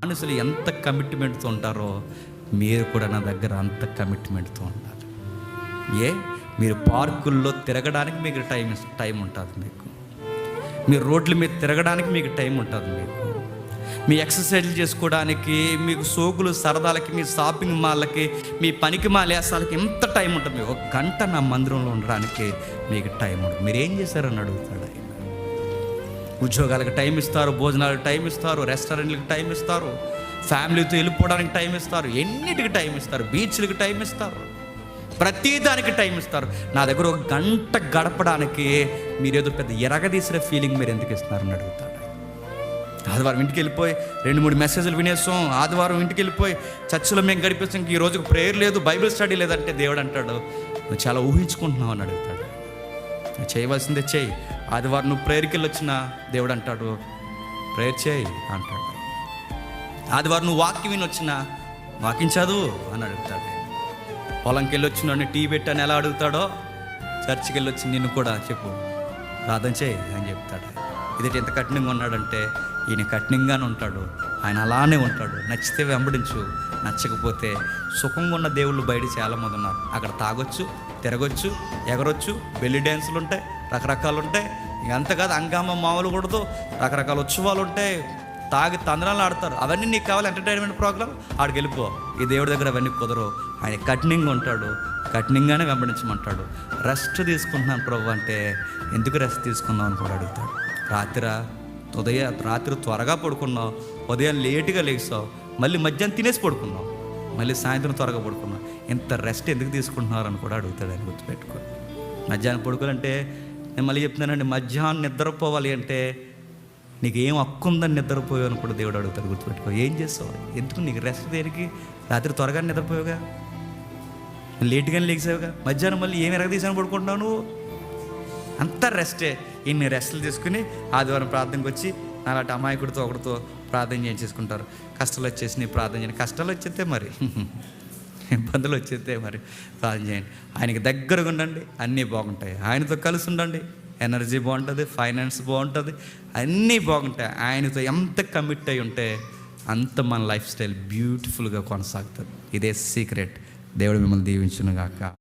మనుషులు ఎంత కమిట్మెంట్తో ఉంటారో మీరు కూడా నా దగ్గర అంత కమిట్మెంట్తో ఉండాలి. మీరు పార్కుల్లో తిరగడానికి మీకు టైం ఉంటుంది, మీరు రోడ్ల మీద తిరగడానికి మీకు టైం ఉంటుంది, మీ ఎక్సర్సైజ్లు చేసుకోవడానికి, మీకు సోకులు సరదాలకి, మీ షాపింగ్ మాల్లకి, మీ పనికి మాలేసాలకి ఎంత టైం ఉంటుంది. ఒక గంట నా మందిరంలో ఉండడానికి మీకు టైం ఉంటుంది. మీరు ఏం చేశారని అడుగుతాడు ఆయన. ఉద్యోగాలకు టైం ఇస్తారు, భోజనాలకు టైం ఇస్తారు, రెస్టారెంట్లకు టైం ఇస్తారు, ఫ్యామిలీతో వెళ్ళిపోవడానికి టైం ఇస్తారు, ఎన్నిటికి టైం ఇస్తారు, బీచ్లకు టైం ఇస్తారు, ప్రతిదానికి టైం ఇస్తారు. నా దగ్గర ఒక గంట గడపడానికి మీరేదో పెద్ద ఎరగదీసిన ఫీలింగ్ మీరు ఎందుకు ఇస్తున్నారని అడుగుతాడు. ఆదివారం ఇంటికి వెళ్ళిపోయి 2-3 మెసేజ్లు వినేసాం, ఆదివారం ఇంటికి వెళ్ళిపోయి చర్చిలో మేము గడిపిస్తాం, ఈ రోజుకు ప్రేయర్ లేదు, బైబిల్ స్టడీ లేదంటే దేవుడు అంటాడు నువ్వు చాలా ఊహించుకుంటున్నావు అని అడుగుతాడు. నువ్వు చేయవలసిందే చేయి. ఆదివారం నువ్వు ప్రేయర్కి వెళ్ళి వచ్చిన దేవుడు అంటాడు ప్రేయర్ చేయి అంటాడు. ఆదివారం నువ్వు వాక్యం విని వచ్చిన వాక్యం చదువు అని అడుగుతాడు. పొలంకి వెళ్ళి వచ్చిన టీ పెట్టని ఎలా అడుగుతాడో చర్చికి వెళ్ళి వచ్చి నిన్ను కూడా చెప్పు ప్రార్థన చేయి అని చెప్తాడు. ఇదేంటి ఎంత కఠినంగా ఉన్నాడంటే ఈయన కఠినంగానే ఉంటాడు, ఆయన అలానే ఉంటాడు. నచ్చితే వెంబడించు, నచ్చకపోతే సుఖంగా ఉన్న దేవుళ్ళు బయట చాలామంది ఉన్నారు. అక్కడ తాగొచ్చు, తిరగొచ్చు, ఎగరొచ్చు, బెల్లి డ్యాన్సులు ఉంటాయి, రకరకాలు ఉంటాయి. ఇంకంత కాదు అంగామ మామూలు కూడదు, రకరకాల ఉత్సవాలు ఉంటాయి, తాగి తందనాలు ఆడతారు. అవన్నీ నీకు కావాలి ఎంటర్టైన్మెంట్ ప్రోగ్రామ్, ఆడికి వెళ్ళిపో. ఈ దేవుడి దగ్గర అవన్నీ కుదరవు. ఆయన కఠినంగా ఉంటాడు, కఠినంగానే వెంబడించమంటాడు. రెస్ట్ తీసుకుంటున్నాను ప్రభు అంటే ఎందుకు రెస్ట్ తీసుకుందాం అని కూడా అడుగుతాడు. రాత్రి త్వరగా పడుకున్నావు, ఉదయం లేటుగా లేచావు, మళ్ళీ మధ్యాహ్నం తినేసి పడుకున్నావు, మళ్ళీ సాయంత్రం త్వరగా పడుకున్నావు, ఇంత రెస్ట్ ఎందుకు తీసుకుంటున్నారు అని కూడా అడుగుతాడు. ఆయన గుర్తుపెట్టుకో. మధ్యాహ్నం పడుకోవాలంటే నేను మళ్ళీ చెప్తున్నానండి, మధ్యాహ్నం నిద్రపోవాలి అంటే నీకు ఏం హక్కు ఉందని నిద్రపోయావు అని కూడా దేవుడు అడుగుతాడు. గుర్తుపెట్టుకో. ఏం చేస్తావు, ఎందుకు నీకు రెస్ట్ దేనికి? రాత్రి త్వరగా నిద్రపోయావుగా, లేటుగానే లేచావుగా, మధ్యాహ్నం మళ్ళీ ఏమి ఎరగదీసాను పడుకుంటున్నావు నువ్వు? అంతా రెస్టే. ఇన్ని రెస్టులు తీసుకుని ఆదివారం ప్రార్థనకు వచ్చి అలాంటి అమాయకుడితో ఒకటితో ప్రార్థన చేయించేసుకుంటారు. కష్టాలు వచ్చేసి నీ ప్రార్థన చేయండి. కష్టాలు వచ్చేస్తే మరి ఇబ్బందులు వచ్చేస్తే మరి ప్రార్థన చేయండి. ఆయనకి దగ్గరగా ఉండండి, అన్నీ బాగుంటాయి. ఆయనతో కలిసి ఉండండి, ఎనర్జీ బాగుంటుంది, ఫైనాన్స్ బాగుంటుంది, అన్నీ బాగుంటాయి. ఆయనతో ఎంత కమిట్ అయి ఉంటే అంత మన లైఫ్ స్టైల్ బ్యూటిఫుల్గా కొనసాగుతుంది. ఇదే సీక్రెట్. దేవుడు మిమ్మల్ని దీవించును గాక.